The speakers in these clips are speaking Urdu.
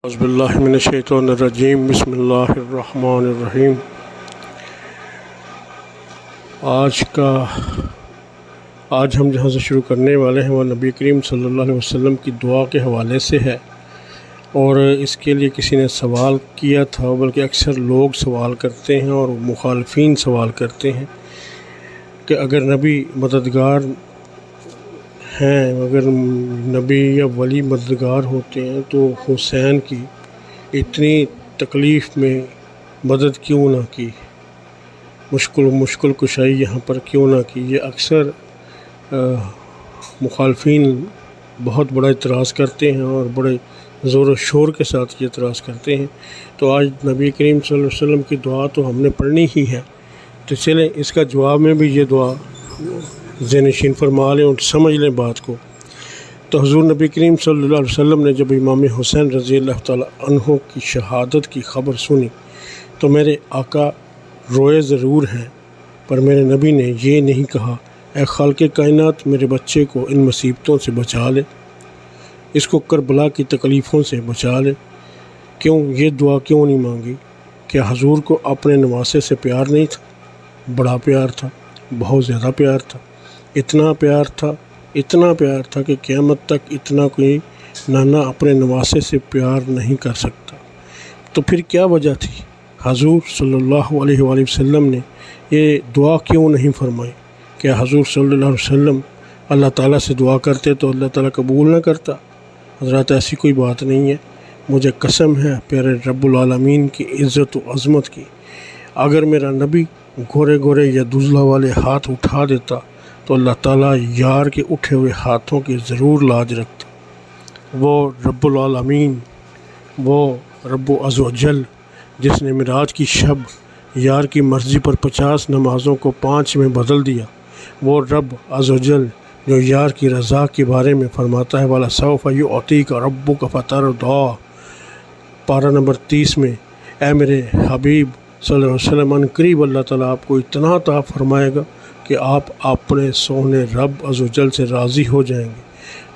اعوذ باللہ من الشیطان الرجیم بسم اللہ الرحمن الرحیم۔ آج ہم جہاں سے شروع کرنے والے ہیں وہ نبی کریم صلی اللہ علیہ وسلم کی دعا کے حوالے سے ہے، اور اس کے لیے کسی نے سوال کیا تھا، بلکہ اکثر لوگ سوال کرتے ہیں اور مخالفین سوال کرتے ہیں کہ اگر نبی مددگار ہیں، اگر نبی یا ولی مددگار ہوتے ہیں تو حسین کی اتنی تکلیف میں مدد کیوں نہ کی، مشکل کشائی یہاں پر کیوں نہ کی۔ یہ اکثر مخالفین بہت بڑا اعتراض کرتے ہیں اور بڑے زور و شور کے ساتھ یہ اعتراض کرتے ہیں۔ تو آج نبی کریم صلی اللہ علیہ وسلم کی دعا تو ہم نے پڑھنی ہی ہے، تو چلیں اس کا جواب میں بھی یہ دعا ذہن نشین فرما لیں اور سمجھ لیں بات کو۔ تو حضور نبی کریم صلی اللہ علیہ وسلم نے جب امام حسین رضی اللہ تعالیٰ عنہ کی شہادت کی خبر سنی تو میرے آقا روئے ضرور ہیں، پر میرے نبی نے یہ نہیں کہا اے خالق کائنات میرے بچے کو ان مصیبتوں سے بچا لے، اس کو کربلا کی تکلیفوں سے بچا لے۔ کیوں یہ دعا کیوں نہیں مانگی؟ کیا حضور کو اپنے نواسے سے پیار نہیں تھا؟ بڑا پیار تھا، بہت زیادہ پیار تھا، اتنا پیار تھا کہ قیامت تک اتنا کوئی نانا اپنے نواسے سے پیار نہیں کر سکتا۔ تو پھر کیا وجہ تھی حضور صلی اللہ علیہ وآلہ وسلم نے یہ دعا کیوں نہیں فرمائی؟ کہ حضور صلی اللہ علیہ وسلم اللہ تعالیٰ سے دعا کرتے تو اللہ تعالیٰ قبول نہ کرتا؟ حضرات ایسی کوئی بات نہیں ہے، مجھے قسم ہے پیارے رب العالمین کی عزت و عظمت کی، اگر میرا نبی گورے یا دزلہ والے ہاتھ اٹھا دیتا تو اللہ تعالیٰ یار کے اٹھے ہوئے ہاتھوں کی ضرور لاج رکھتا۔ وہ رب العالمین، وہ رب عز و جل جس نے معراج کی شب یار کی مرضی پر 50 نمازوں کو 5 میں بدل دیا، وہ رب عز و جل جو یار کی رضا کے بارے میں فرماتا ہے وَلَسَوْفَ يُعْطِيكَ رَبُّكَ فَتَرْضَىٰ، پارہ نمبر 30 میں، اے میرے حبیب صلی اللہ علیہ وسلم ان قریب اللہ تعالیٰ آپ کو اتنا عطا فرمائے گا کہ آپ اپنے سونے رب عز و جل سے راضی ہو جائیں گے۔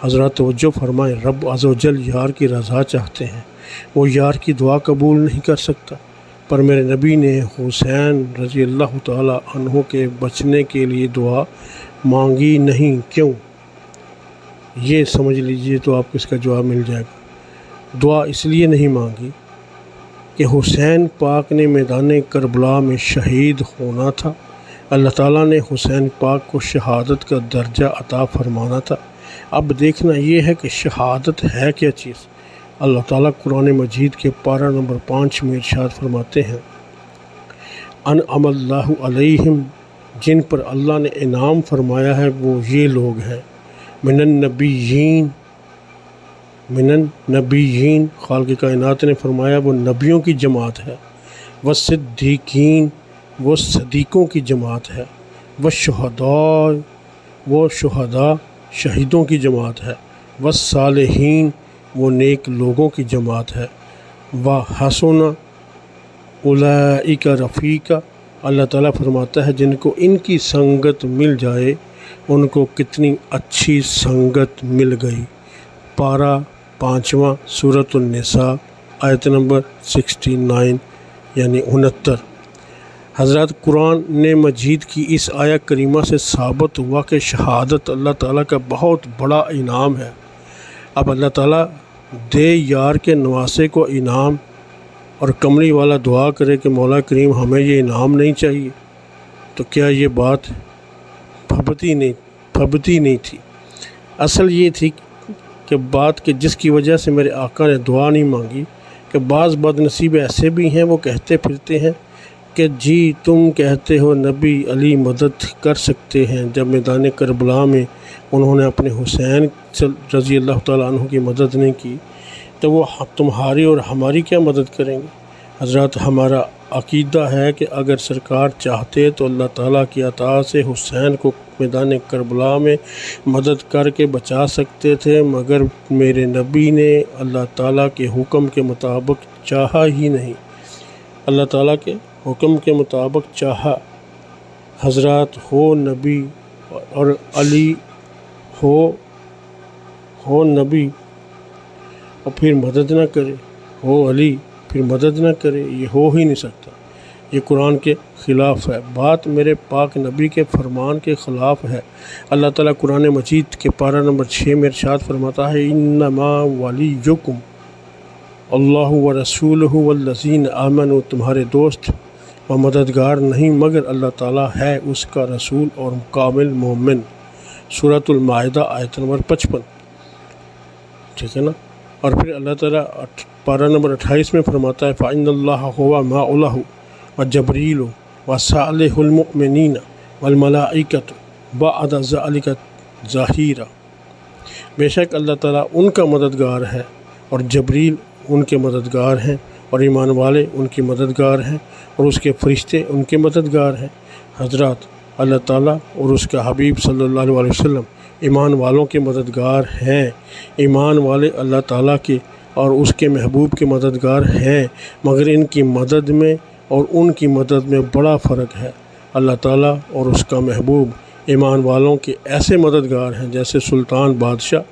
حضرات توجہ فرمائیں، رب عز و جل یار کی رضا چاہتے ہیں، وہ یار کی دعا قبول نہیں کر سکتا، پر میرے نبی نے حسین رضی اللہ تعالیٰ عنہ کے بچنے کے لیے دعا مانگی نہیں، کیوں؟ یہ سمجھ لیجئے تو آپ کو اس کا جواب مل جائے گا۔ دعا اس لیے نہیں مانگی کہ حسین پاک نے میدان کربلا میں شہید ہونا تھا، اللہ تعالیٰ نے حسین پاک کو شہادت کا درجہ عطا فرمانا تھا۔ اب دیکھنا یہ ہے کہ شہادت ہے کیا چیز۔ اللہ تعالیٰ قرآن مجید کے پارہ نمبر 5 میں ارشاد فرماتے ہیں انعم اللہ علیہم، جن پر اللہ نے انعام فرمایا ہے وہ یہ لوگ ہیں، من النبیین، خالق کائنات نے فرمایا وہ نبیوں کی جماعت ہے، والصدیقین، وہ صدیقوں کی جماعت ہے، والشہداء، وہ شہداء شہیدوں کی جماعت ہے، والصالحین، وہ نیک لوگوں کی جماعت ہے، وحسن اولئک رفیقا، اللہ تعالیٰ فرماتا ہے جن کو ان کی سنگت مل جائے ان کو کتنی اچھی سنگت مل گئی۔ پارہ 5 سورۃ النساء آیت نمبر 69 یعنی 69۔ حضرات قرآن مجید کی اس آیت کریمہ سے ثابت ہوا کہ شہادت اللہ تعالیٰ کا بہت بڑا انعام ہے۔ اب اللہ تعالیٰ دے یار کے نواسے کو انعام، اور کملی والا دعا کرے کہ مولا کریم ہمیں یہ انعام نہیں چاہیے، تو کیا یہ بات پھبتی نہیں تھی؟ اصل یہ تھی کہ بات کہ جس کی وجہ سے میرے آقا نے دعا نہیں مانگی، کہ بعض بد نصیب ایسے بھی ہیں وہ کہتے پھرتے ہیں کہ جی تم کہتے ہو نبی علی مدد کر سکتے ہیں، جب میدان کربلا میں انہوں نے اپنے حسین رضی اللہ تعالیٰ عنہ کی مدد نہیں کی تو وہ تمہاری اور ہماری کیا مدد کریں گے؟ حضرات ہمارا عقیدہ ہے کہ اگر سرکار چاہتے تو اللہ تعالیٰ کی عطا سے حسین کو میدان کربلا میں مدد کر کے بچا سکتے تھے، مگر میرے نبی نے اللہ تعالیٰ کے حکم کے مطابق چاہا ہی نہیں، اللہ تعالیٰ کے حکم کے مطابق چاہا۔ حضرات ہو نبی اور علی ہو نبی اور پھر مدد نہ کرے، ہو علی پھر مدد نہ کرے، یہ ہو ہی نہیں سکتا، یہ قرآن کے خلاف ہے، بات میرے پاک نبی کے فرمان کے خلاف ہے۔ اللہ تعالیٰ قرآن مجید کے پارہ نمبر 6 میں ارشاد فرماتا ہے انما ولیکم اللہ ورسولہ والذین آمنوا، تمہارے دوست و مددگار نہیں مگر اللہ تعالیٰ ہے، اس کا رسول اور کامل مومن۔ سورۃ المائدہ آیت نمبر 55، ٹھیک ہے نا۔ اور پھر اللہ تعالیٰ پارہ نمبر 28 میں فرماتا ہے فَإِنَّ اللَّهَ هُوَ مَعَهُ وَجَبْرِيلُ وَصَالِحُ الْمُؤْمِنِينَ وَالْمَلَائِكَةُ بَعْدَ ذَلِكَ ظَهِيرًا، بے شک اللہ تعالیٰ ان کا مددگار ہے اور جبریل ان کے مددگار ہیں اور ایمان والے ان کی مددگار ہیں اور اس کے فرشتے ان کے مددگار ہیں۔ حضرات، اللہ تعالیٰ اور اس کا حبیب صلی اللہ علیہ وسلم ایمان والوں کے مددگار ہیں۔ ایمان والے اللہ تعالیٰ کے اور اس کے محبوب کے مددگار ہیں، مگر ان کی مدد میں اور ان کی مدد میں بڑا فرق ہے۔ اللہ تعالیٰ اور اس کا محبوب ایمان والوں کے ایسے مددگار ہیں جیسے سلطان بادشاہ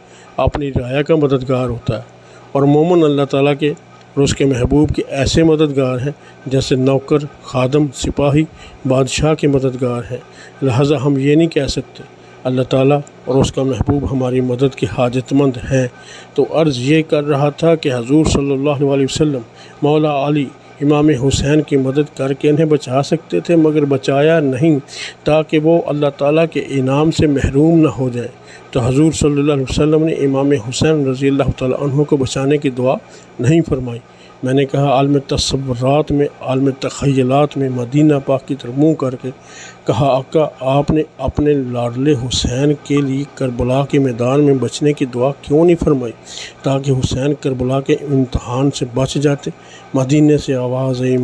اپنی رعایا کا مددگار ہوتا ہے، اور مومن اللہ تعالیٰ کے اور اس کے محبوب کے ایسے مددگار ہیں جیسے نوکر، خادم، سپاہی بادشاہ کے مددگار ہیں۔ لہٰذا ہم یہ نہیں کہہ سکتے اللہ تعالیٰ اور اس کا محبوب ہماری مدد کے حاجت مند ہیں۔ تو عرض یہ کر رہا تھا کہ حضور صلی اللہ علیہ وسلم مولا علی امام حسین کی مدد کر کے انہیں بچا سکتے تھے، مگر بچایا نہیں تاکہ وہ اللہ تعالیٰ کے انعام سے محروم نہ ہو جائیں۔ تو حضور صلی اللہ علیہ وسلم نے امام حسین رضی اللہ تعالیٰ عنہ کو بچانے کی دعا نہیں فرمائی۔ میں نے کہا عالم تصورات میں، عالم تخیلات میں مدینہ پاک کی طرف منہ کر کے کہا آقا آپ نے اپنے لاڈلے حسین کے لیے کربلا کے میدان میں بچنے کی دعا کیوں نہیں فرمائی تاکہ حسین کربلا کے امتحان سے بچ جاتے؟ مدینے سے آواز آئی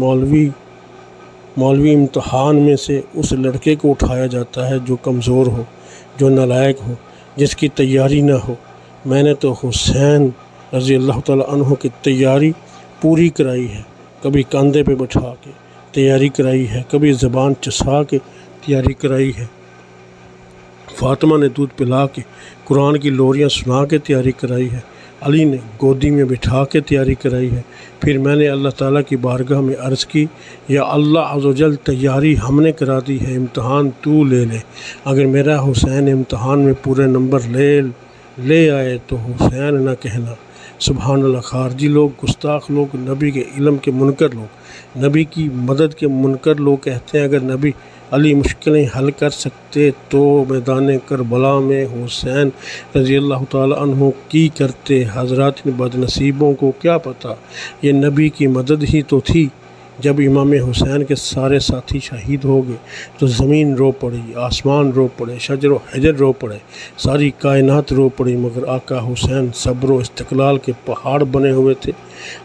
مولوی امتحان میں سے اس لڑکے کو اٹھایا جاتا ہے جو کمزور ہو، جو نالائق ہو، جس کی تیاری نہ ہو۔ میں نے تو حسین رضی اللہ تعالیٰ عنہ کی تیاری پوری کرائی ہے، کبھی کاندھے پہ بٹھا کے تیاری کرائی ہے، کبھی زبان چسا کے تیاری کرائی ہے، فاطمہ نے دودھ پلا کے قرآن کی لوریاں سنا کے تیاری کرائی ہے، علی نے گودی میں بٹھا کے تیاری کرائی ہے۔ پھر میں نے اللہ تعالیٰ کی بارگاہ میں عرض کی یا اللہ عز و جل تیاری ہم نے کرا دی ہے، امتحان تو لے لے، اگر میرا حسین امتحان میں پورے نمبر لے آئے تو حسین نہ کہنا۔ سبحان اللہ، خارجی لوگ، گستاخ لوگ، نبی کے علم کے منکر لوگ، نبی کی مدد کے منکر لوگ کہتے ہیں اگر نبی علی مشکلیں حل کر سکتے تو میدان کربلا میں حسین رضی اللہ تعالیٰ عنہ کی کرتے۔ حضرات بد نصیبوں کو کیا پتہ، یہ نبی کی مدد ہی تو تھی۔ جب امام حسین کے سارے ساتھی شہید ہو گئے تو زمین رو پڑی، آسمان رو پڑے، شجر و حجر رو پڑے، ساری کائنات رو پڑی، مگر آقا حسین صبر و استقلال کے پہاڑ بنے ہوئے تھے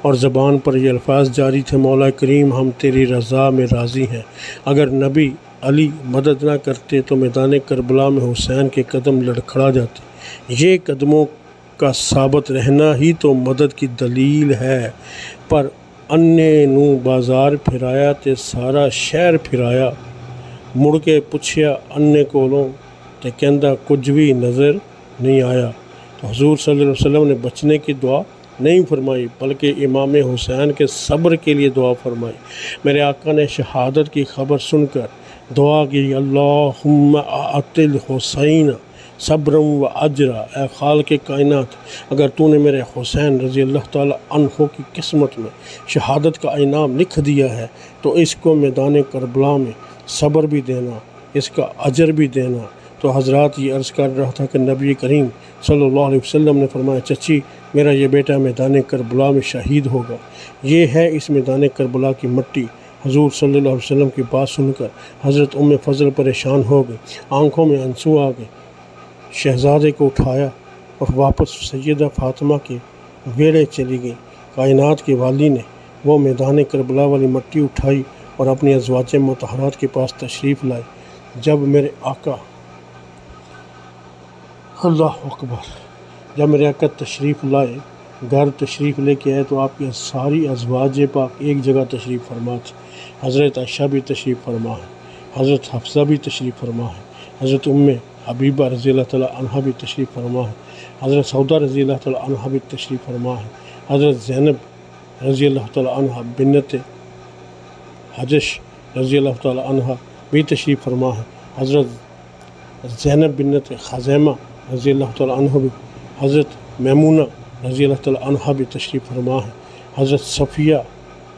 اور زبان پر یہ الفاظ جاری تھے مولا کریم ہم تیری رضا میں راضی ہیں۔ اگر نبی علی مدد نہ کرتے تو میدان کربلا میں حسین کے قدم لڑکھڑا جاتے۔ یہ قدموں کا ثابت رہنا ہی تو مدد کی دلیل ہے۔ پر انے نو بازار پھرایا تے سارا شہر پھرایا، مڑ کے پوچھیا انے کولوں تے کہندا کچھ بھی نظر نہیں آیا۔ تو حضور صلی اللہ علیہ وسلم نے بچنے کی دعا نہیں فرمائی بلکہ امام حسین کے صبر کے لیے دعا فرمائی۔ میرے آقا نے شہادت کی خبر سن کر دعا کی اللہم اعط الحسین صبر و اجرا، اے خالق کائنات اگر تو نے میرے حسین رضی اللہ تعالیٰ عنہ کی قسمت میں شہادت کا انعام لکھ دیا ہے تو اس کو میدان کربلا میں صبر بھی دینا، اس کا اجر بھی دینا۔ تو حضرات یہ عرض کر رہا تھا کہ نبی کریم صلی اللہ علیہ وسلم نے فرمایا چچی میرا یہ بیٹا میدان کربلا میں شہید ہوگا، یہ ہے اس میدان کربلا کی مٹی۔ حضور صلی اللہ علیہ وسلم کی بات سن کر حضرت ام فضل پریشان ہو گئی، آنکھوں میں آنسو آ گئے، شہزادے کو اٹھایا اور واپس سیدہ فاطمہ کے بیڑے چلی گئی۔ کائنات کی والی نے وہ میدان کربلا والی مٹی اٹھائی اور اپنی ازواج مطہرات کے پاس تشریف لائے۔ جب میرے آقا اللہ اکبر، جب میرے آقا تشریف لائے، گھر تشریف لے کے آئے تو آپ کی ساری ازواج پاک ایک جگہ تشریف فرما تھی۔ حضرت عائشہ بھی تشریف فرما ہے، حضرت حفصہ بھی تشریف فرما ہے، حضرت ام حبیبہ رضی اللہ تعالیٰ عنہ بھی تشریف فرما ہے، حضرت سودہ رضی اللہ تعالیٰ عنہ بھی تشریف فرما ہے، حضرت زینب رضی اللہ تعالی عنہ بنت حجش رضی اللہ تعالی عنہ بھی تشریف فرما ہے، حضرت زینب بنت خزیمہ رضی اللہ تعالی عنہ بھی، حضرت میمونہ رضی اللہ تعالی عنہ بھی تشریف فرما ہے، حضرت صفیہ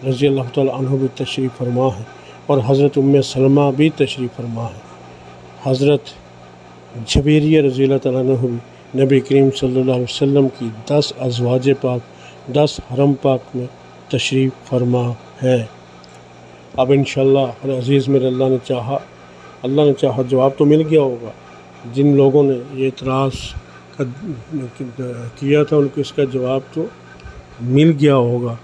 رضی اللہ تعالی عنہ بھی تشریف فرما ہے، اور حضرت سلمہ بھی تشریف فرما ہے، حضرت جبیریہ رضی اللہ تعالیٰ عنہ بھی نبی کریم صلی اللہ علیہ وسلم کی 10 ازواج پاک 10 حرم پاک میں تشریف فرما ہے۔ اب انشاءاللہ العزیز میرے اللہ نے چاہا جواب تو مل گیا ہوگا، جن لوگوں نے یہ اعتراض کیا تھا ان کو اس کا جواب تو مل گیا ہوگا۔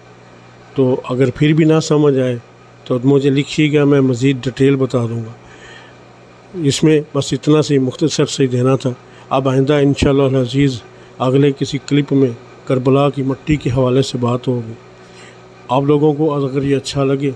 تو اگر پھر بھی نہ سمجھ آئے تو مجھے لکھیے گا، میں مزید ڈیٹیل بتا دوں گا۔ اس میں بس اتنا سے مختصر سے دینا تھا۔ اب آئندہ انشاءاللہ العزیز اگلے کسی کلپ میں کربلا کی مٹی کے حوالے سے بات ہوگی۔ آپ لوگوں کو اگر یہ اچھا لگے